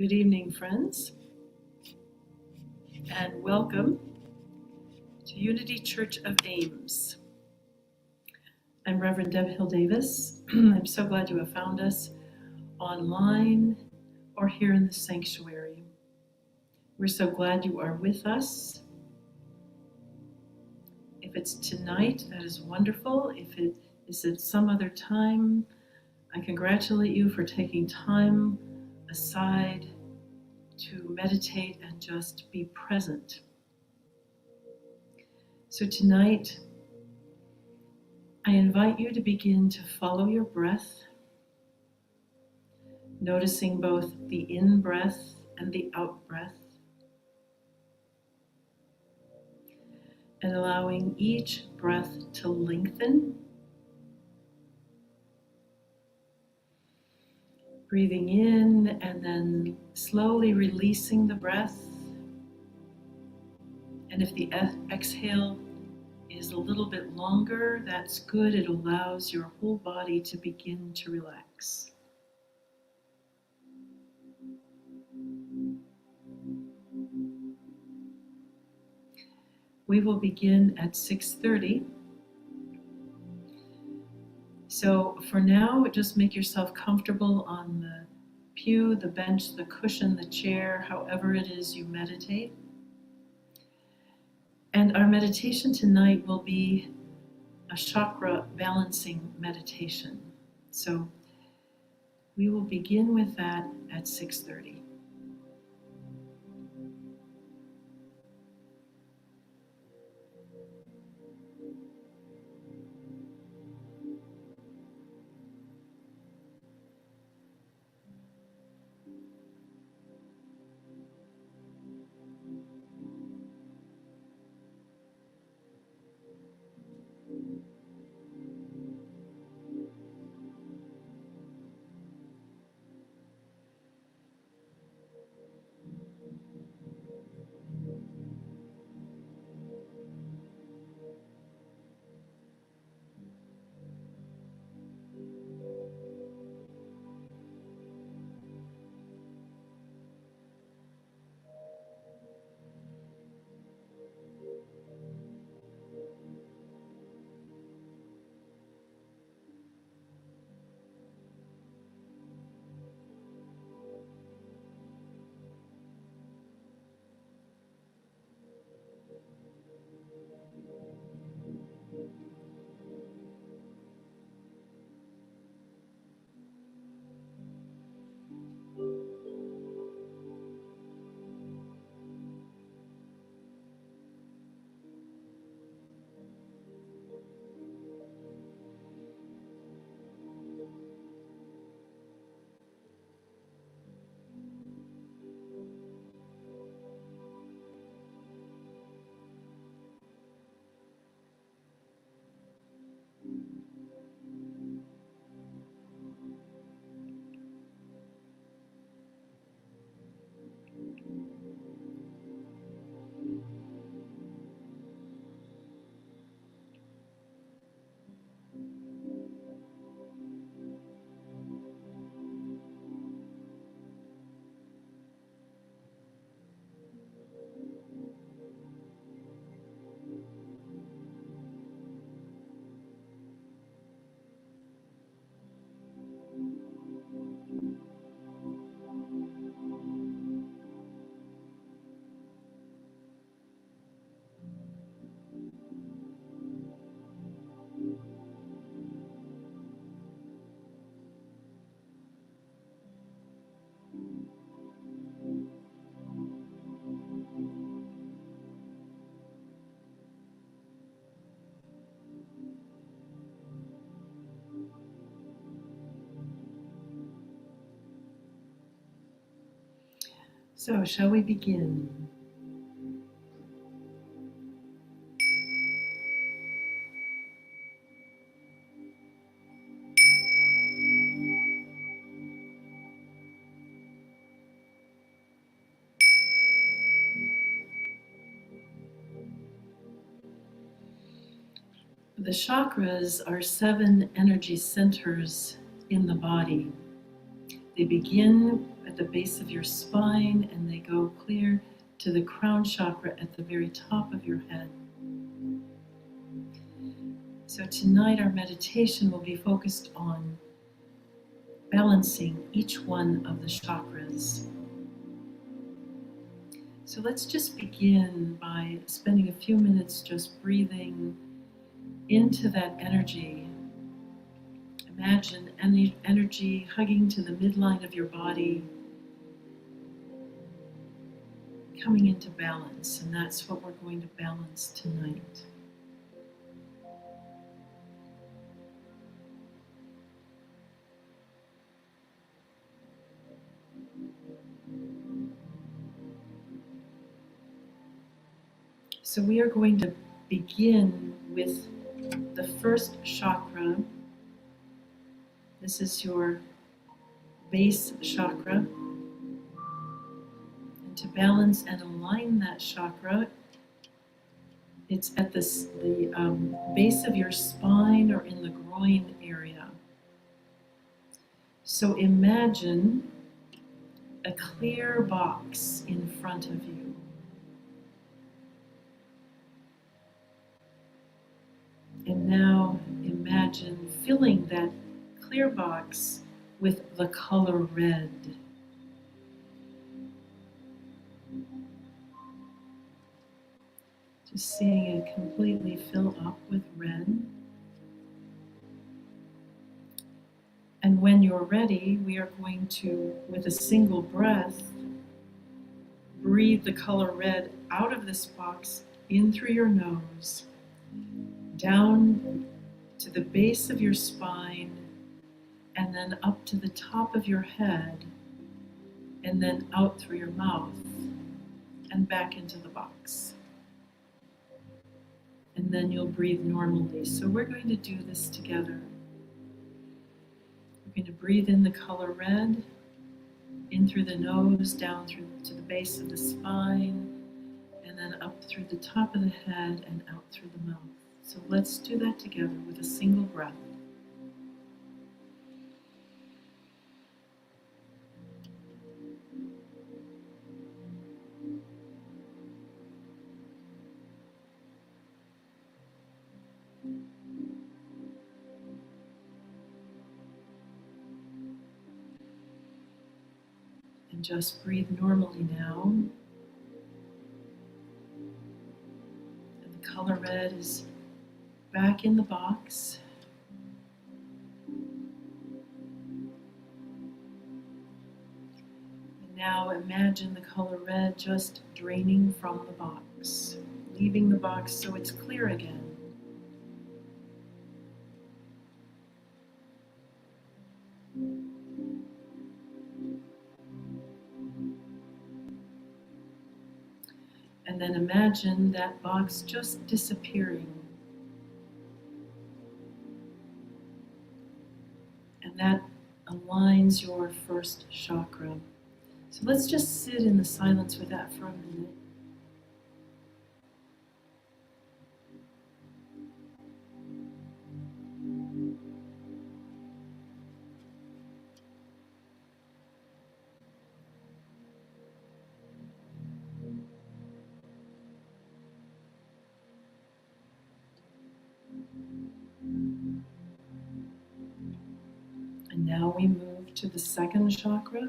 Good evening, friends, and welcome to Unity Church of Ames. I'm Reverend Deb Hill Davis. I'm so glad you have found us online or here in the sanctuary. We're so glad you are with us. If it's tonight, that is wonderful. If it is at some other time, I congratulate you for taking time aside to meditate and just be present. So tonight, I invite you to begin to follow your breath, noticing both the in-breath and the out-breath, and allowing each breath to lengthen. Breathing in and then slowly releasing the breath. And if the exhale is a little bit longer, that's good. It allows your whole body to begin to relax. We will begin at 6:30. So for now, just make yourself comfortable on the pew, the bench, the cushion, the chair, however it is you meditate. And our meditation tonight will be a chakra balancing meditation. So we will begin with that at 6:30. So, shall we begin? The chakras are 7 energy centers in the body. They begin at the base of your spine, and they go clear to the crown chakra at the very top of your head. So tonight our meditation will be focused on balancing each one of the chakras. So let's just begin by spending a few minutes just breathing into that energy. Imagine any energy hugging to the midline of your body, coming into balance, and that's what we're going to balance tonight. So we are going to begin with the first chakra. This is your base chakra. And to balance and align that chakra, it's at the base of your spine or in the groin area. So imagine a clear box in front of you. And now imagine filling that clear box with the color red. Just seeing it completely fill up with red. And when you're ready, we are going to, with a single breath, breathe the color red out of this box, in through your nose, down to the base of your spine, and then up to the top of your head, and then out through your mouth, and back into the box. And then you'll breathe normally. So we're going to do this together. We're going to breathe in the color red, in through the nose, down through to the base of the spine, and then up through the top of the head and out through the mouth. So let's do that together with a single breath. And just breathe normally now. And the color red is back in the box. And now imagine the color red just draining from the box, leaving the box so it's clear again. And then imagine that box just disappearing. And that aligns your first chakra. So let's just sit in the silence with that for a minute. And now we move to the second chakra.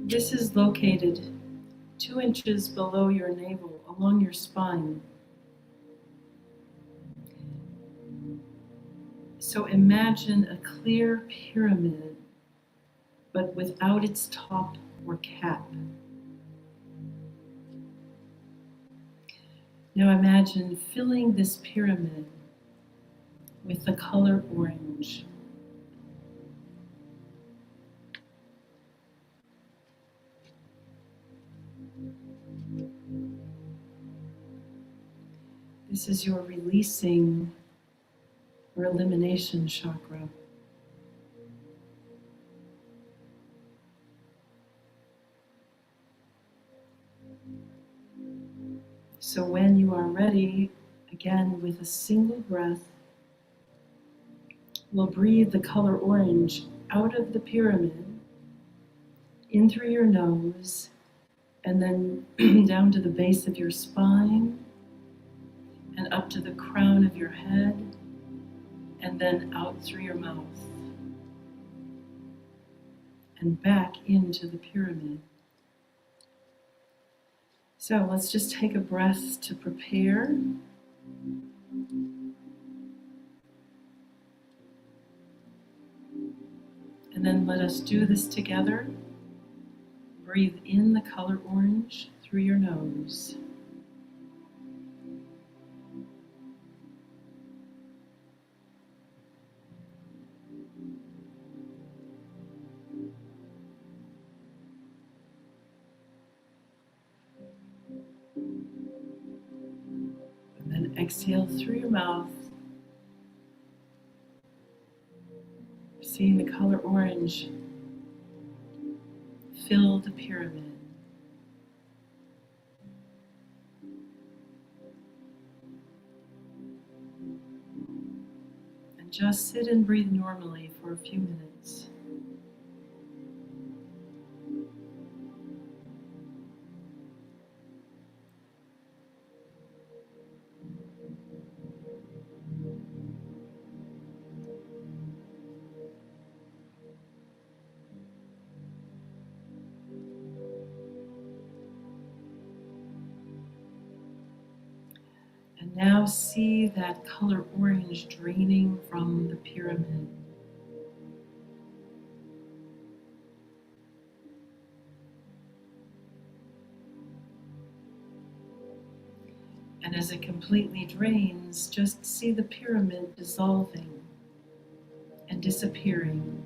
This is located 2 inches below your navel, along your spine. So imagine a clear pyramid, but without its top or cap. Now imagine filling this pyramid with the color orange. This is your releasing or elimination chakra. So when you are ready, again with a single breath, we'll breathe the color orange out of the pyramid, in through your nose, and then down to the base of your spine, and up to the crown of your head, and then out through your mouth, and back into the pyramid. So let's just take a breath to prepare. And then let us do this together. Breathe in the color orange through your nose. And then exhale through your mouth. Seeing the color orange fill the pyramid. And just sit and breathe normally for a few minutes. And now see that color orange draining from the pyramid. And as it completely drains, just see the pyramid dissolving and disappearing.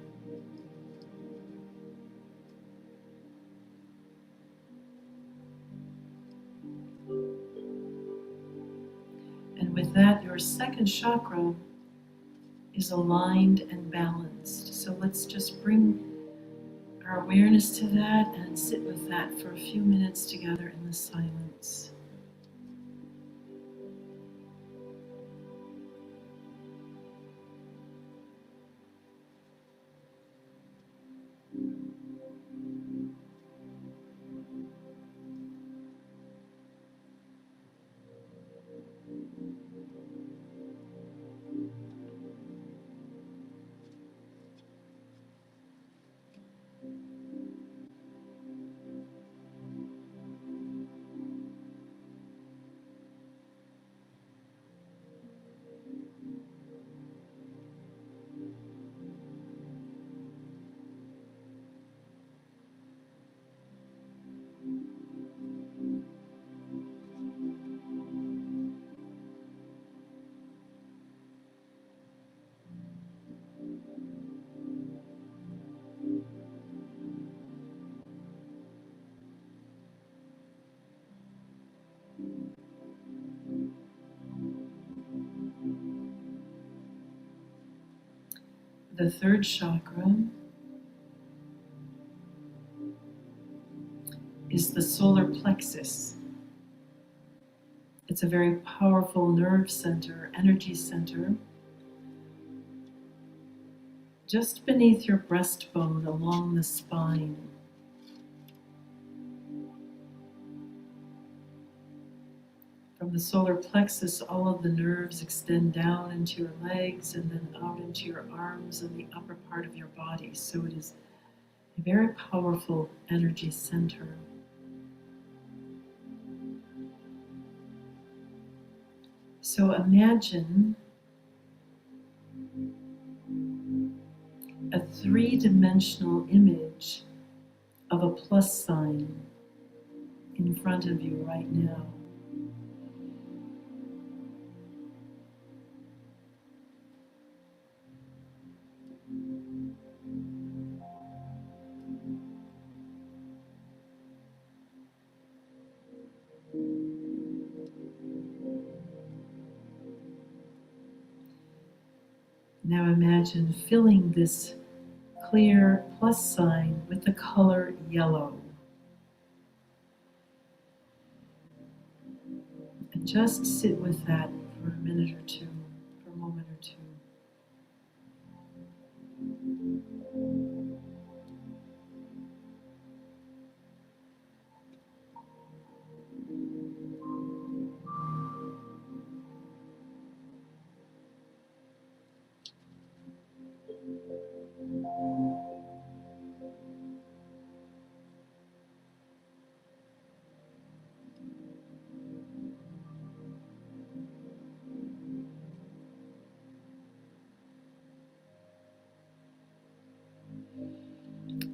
And with that, your second chakra is aligned and balanced. So let's just bring our awareness to that and sit with that for a few minutes together in the silence. The third chakra is the solar plexus. It's a very powerful nerve center, energy center, just beneath your breastbone along the spine. From the solar plexus, all of the nerves extend down into your legs and then out into your arms and the upper part of your body. So it is a very powerful energy center. So imagine a three-dimensional image of a plus sign in front of you right now. Now imagine filling this clear plus sign with the color yellow. And just sit with that for a minute or two, for a moment or two.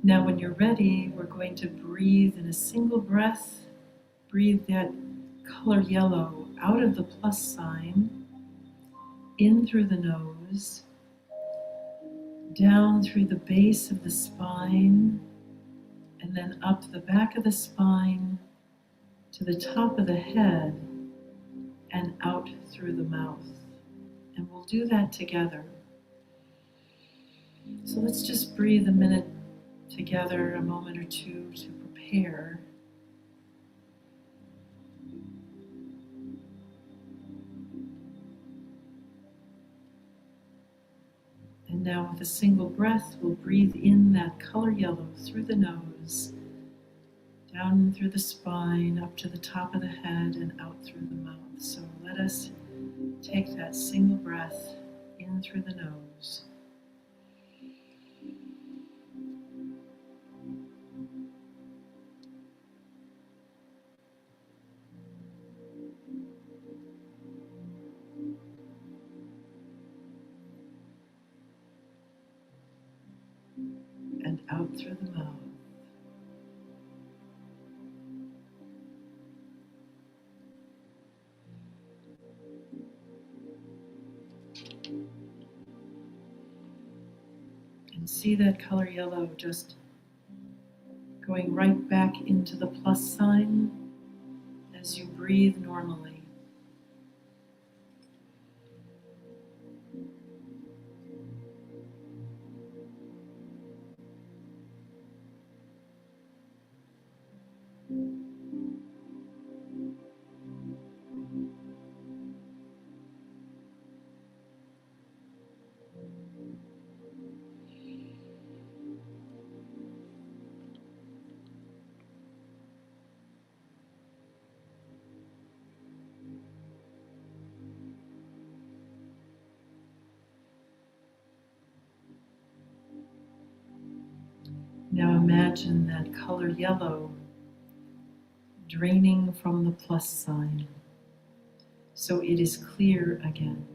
Now when you're ready, we're going to breathe in a single breath. Breathe that color yellow out of the plus sign, in through the nose, down through the base of the spine, and then up the back of the spine to the top of the head and out through the mouth. And we'll do that together. So let's just breathe a minute together, a moment or two to prepare. And now with a single breath, we'll breathe in that color yellow through the nose, down through the spine, up to the top of the head, and out through the mouth. So let us take that single breath in through the nose. And out through the mouth. And see that color yellow just going right back into the plus sign as you breathe normally. Now imagine that color yellow draining from the plus sign, so it is clear again.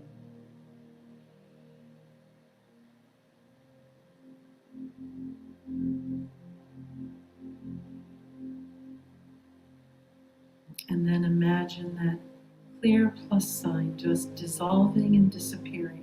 And then imagine that clear plus sign just dissolving and disappearing.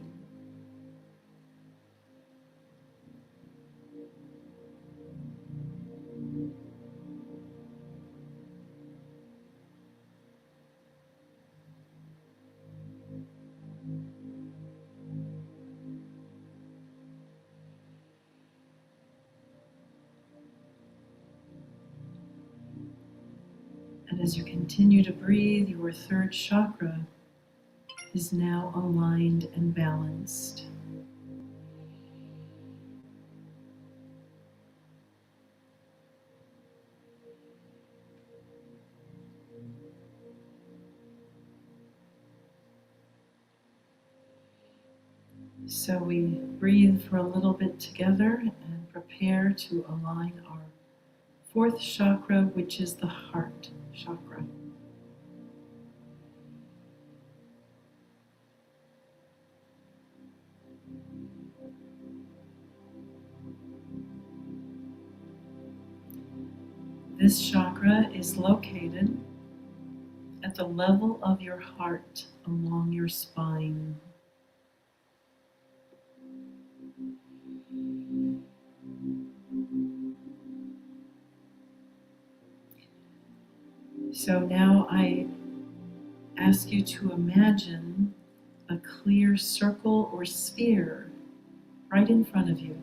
And as you continue to breathe, your third chakra is now aligned and balanced. So we breathe for a little bit together and prepare to align our fourth chakra, which is the heart chakra. This chakra is located at the level of your heart along your spine. So now I ask you to imagine a clear circle or sphere right in front of you.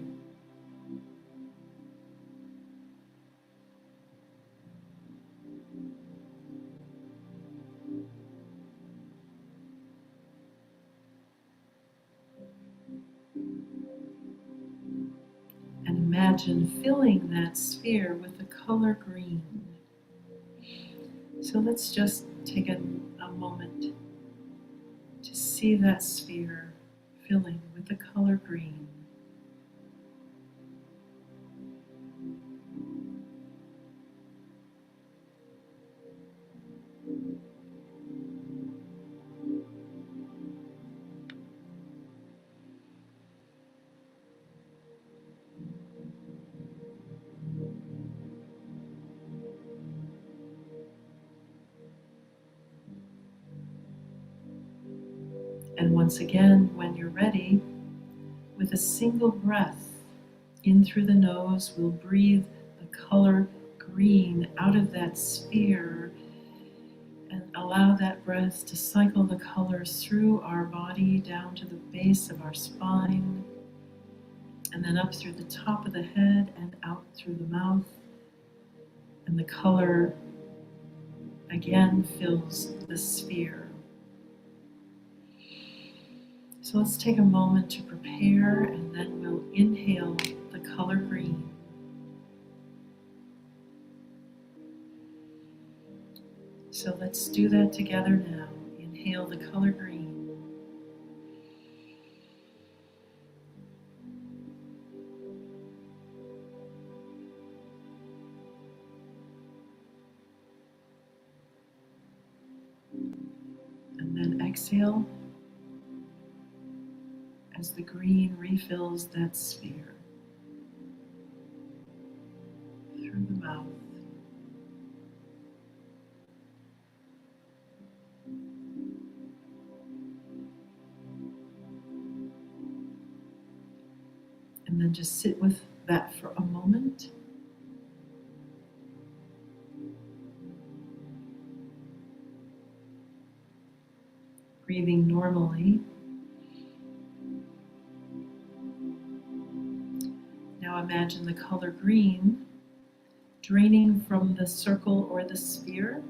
And imagine filling that sphere with the color green. So let's just take a moment to see that sphere filling with the color green. And once again, when you're ready, with a single breath in through the nose, we'll breathe the color green out of that sphere and allow that breath to cycle the colors through our body down to the base of our spine, and then up through the top of the head and out through the mouth. And the color again fills the sphere. So let's take a moment to prepare, and then we'll inhale the color green. So let's do that together now. Inhale the color green. And then exhale as the green refills that sphere through the mouth. And then just sit with that for a moment. Breathing normally. Now imagine the color green draining from the circle or the sphere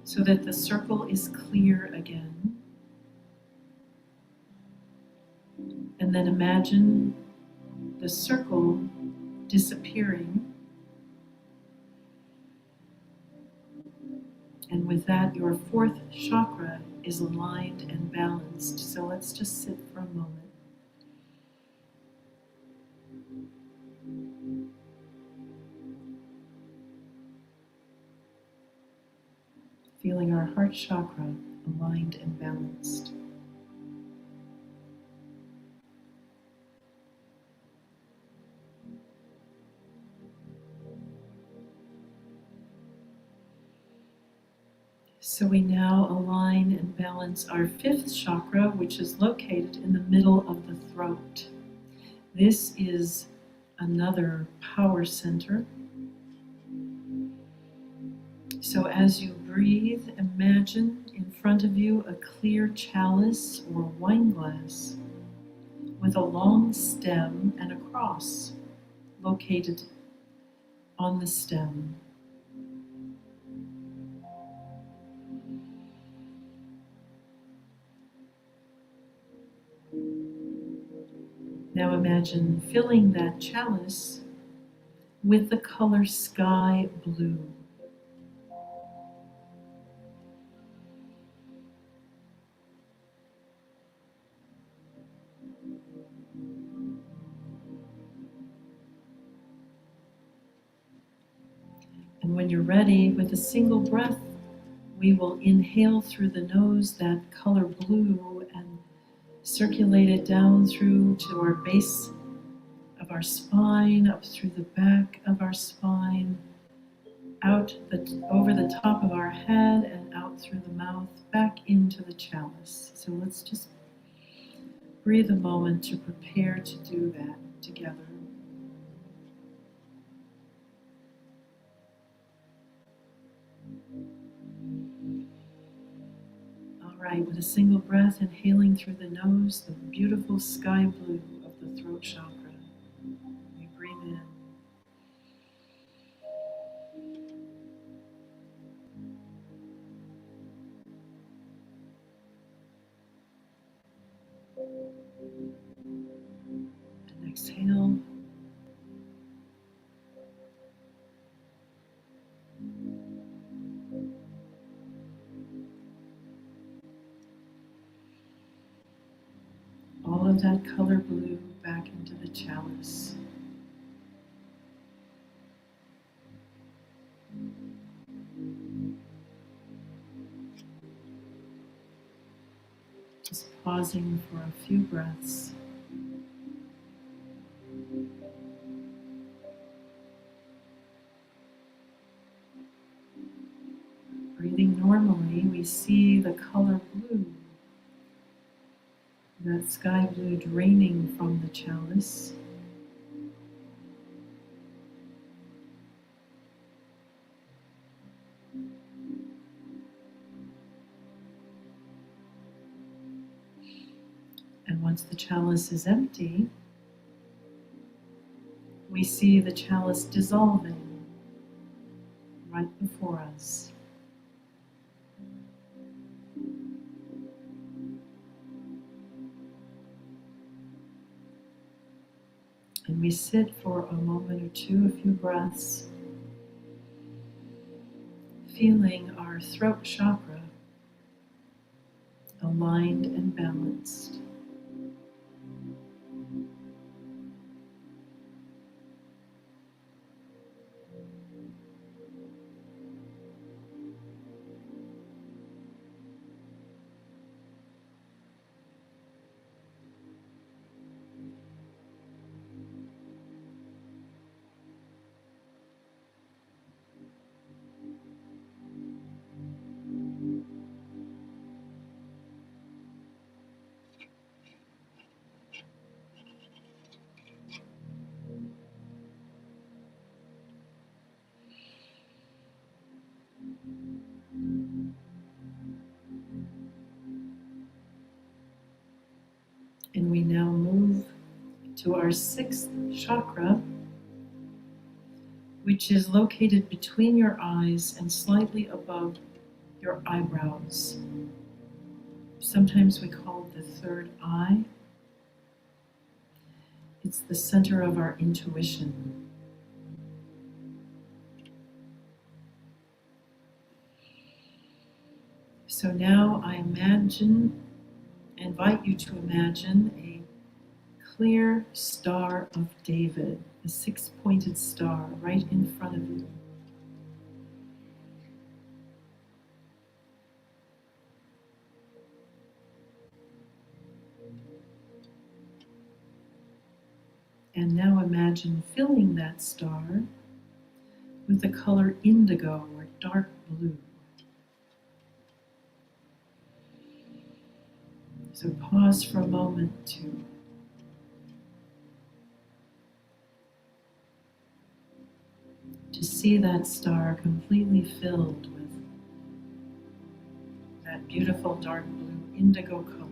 so that the circle is clear again. And then imagine the circle disappearing. And with that, your fourth chakra is aligned and balanced. So let's just sit for a moment. Feeling our heart chakra aligned and balanced. So we now align and balance our fifth chakra, which is located in the middle of the throat. This is another power center. So as you breathe, imagine in front of you a clear chalice or wine glass with a long stem and a cross located on the stem. Now imagine filling that chalice with the color sky blue. And when you're ready, with a single breath, we will inhale through the nose that color blue and circulate it down through to our base of our spine, up through the back of our spine, over the top of our head and out through the mouth, back into the chalice. So let's just breathe a moment to prepare to do that together. All right, with a single breath, inhaling through the nose, the beautiful sky blue of the throat chakra. We breathe in. And exhale. All of that color blue back into the chalice. Just pausing for a few breaths. Breathing normally, we see the color blue that sky blue draining from the chalice. And once the chalice is empty, we see the chalice dissolving right before us. And we sit for a moment or two, a few breaths, feeling our throat chakra aligned and balanced. And we now move to our sixth chakra, which is located between your eyes and slightly above your eyebrows. Sometimes we call it the third eye. It's the center of our intuition. So now I invite you to imagine a clear Star of David, a six-pointed star right in front of you. And now imagine filling that star with the color indigo or dark blue. So pause for a moment to see that star completely filled with that beautiful dark blue indigo color.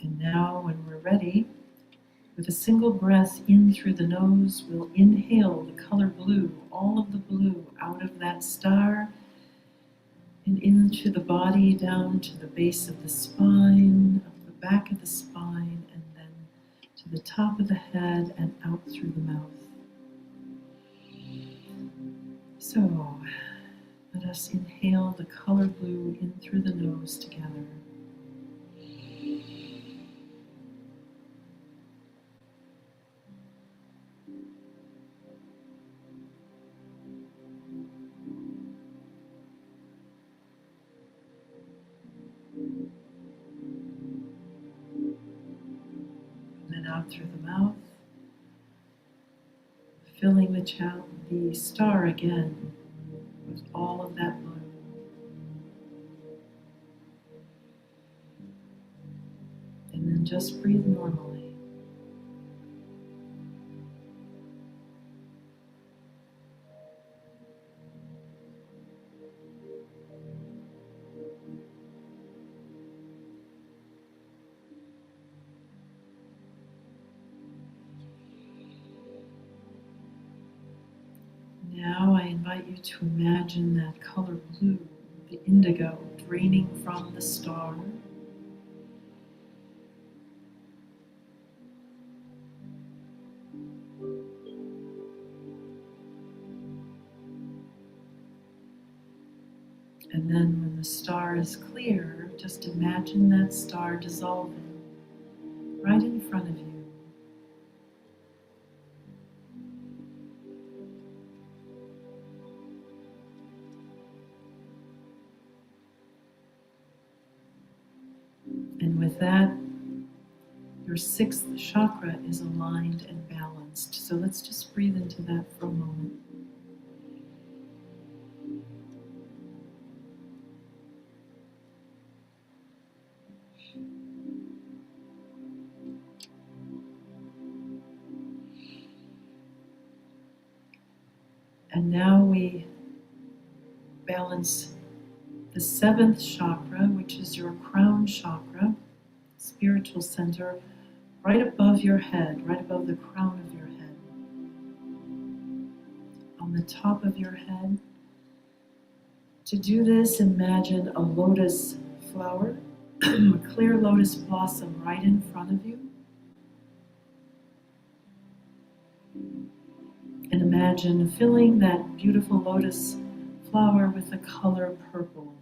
And now, when we're ready, with a single breath in through the nose, we'll inhale the color blue, all of the blue out of that star and into the body, down to the base of the spine, up the back of the spine, and then to the top of the head and out through the mouth. So, let us inhale the color blue in through the nose together. And then out through the mouth, filling the star again with all of that blue. And then just breathe normally. Now I invite you to imagine that color blue, the indigo, draining from the star. And then when the star is clear, just imagine that star dissolving right in front of you. with that, your sixth chakra is aligned and balanced. So let's just breathe into that for a moment. And now we balance the seventh chakra, which is your crown chakra, spiritual center, right above your head, right above the crown of your head. On the top of your head. To do this, imagine a lotus flower, a clear lotus blossom right in front of you. And imagine filling that beautiful lotus flower with the color purple.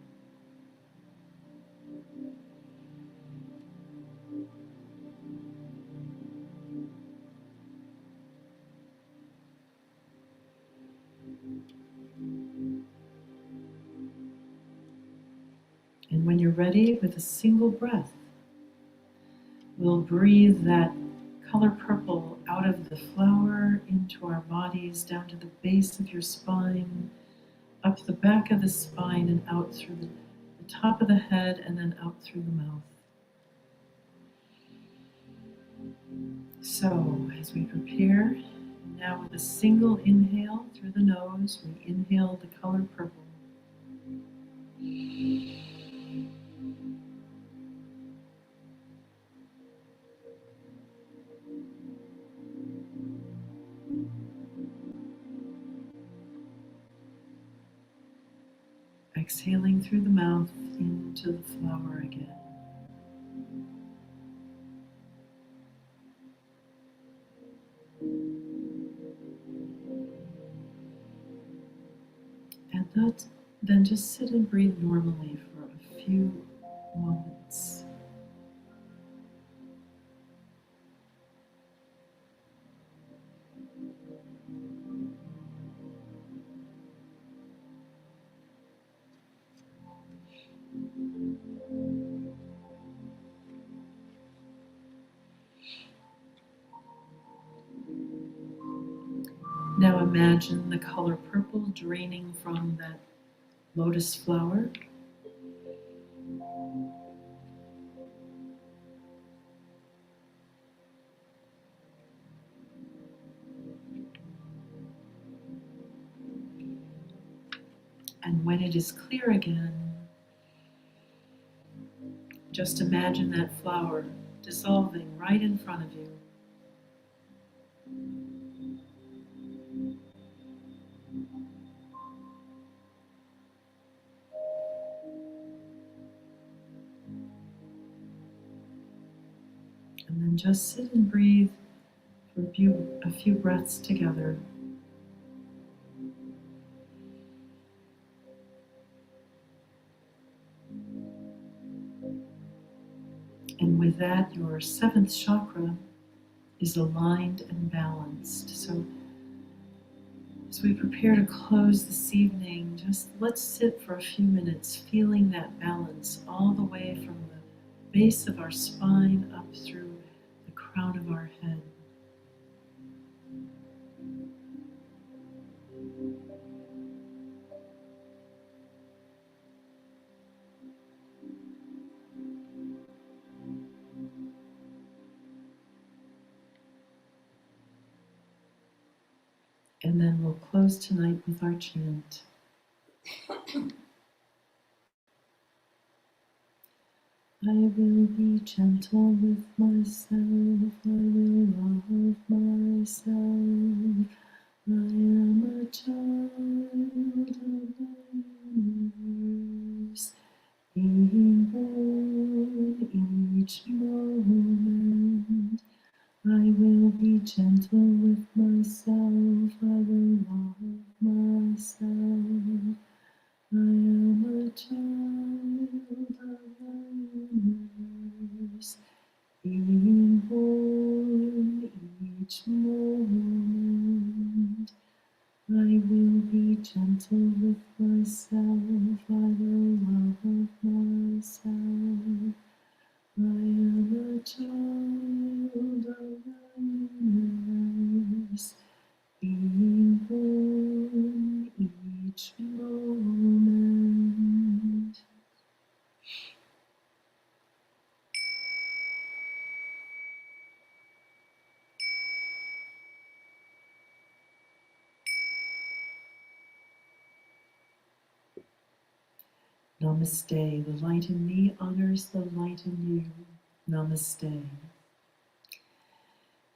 And when you're ready, with a single breath, we'll breathe that color purple out of the flower into our bodies, down to the base of your spine, up the back of the spine and out through the top of the head and then out through the mouth. So, as we prepare, now with a single inhale through the nose, we inhale the color purple. Exhaling through the mouth into the flower again. And then just sit and breathe normally for a few moments. Now imagine the color purple draining from that lotus flower. And when it is clear again, just imagine that flower dissolving right in front of you. And then just sit and breathe for a few breaths together. And with that, your seventh chakra is aligned and balanced. So as we prepare to close this evening, just let's sit for a few minutes feeling that balance all the way from the base of our spine up through the crown of our head. And then we'll close tonight with our chant. I will be gentle with myself, I will love myself. I am a child of the universe, being born each moment. I will be gentle with myself, I will love myself. I am a child of the universe, being born each moment. I will be gentle with myself, I will love myself. I Namaste. The light in me honors the light in you. Namaste.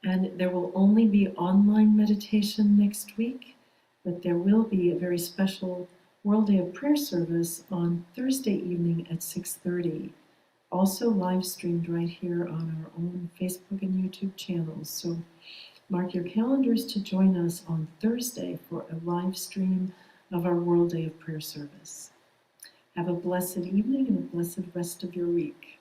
And there will only be online meditation next week, but there will be a very special World Day of Prayer service on Thursday evening at 6:30. Also live streamed right here on our own Facebook and YouTube channels. So mark your calendars to join us on Thursday for a live stream of our World Day of Prayer service. Have a blessed evening and a blessed rest of your week.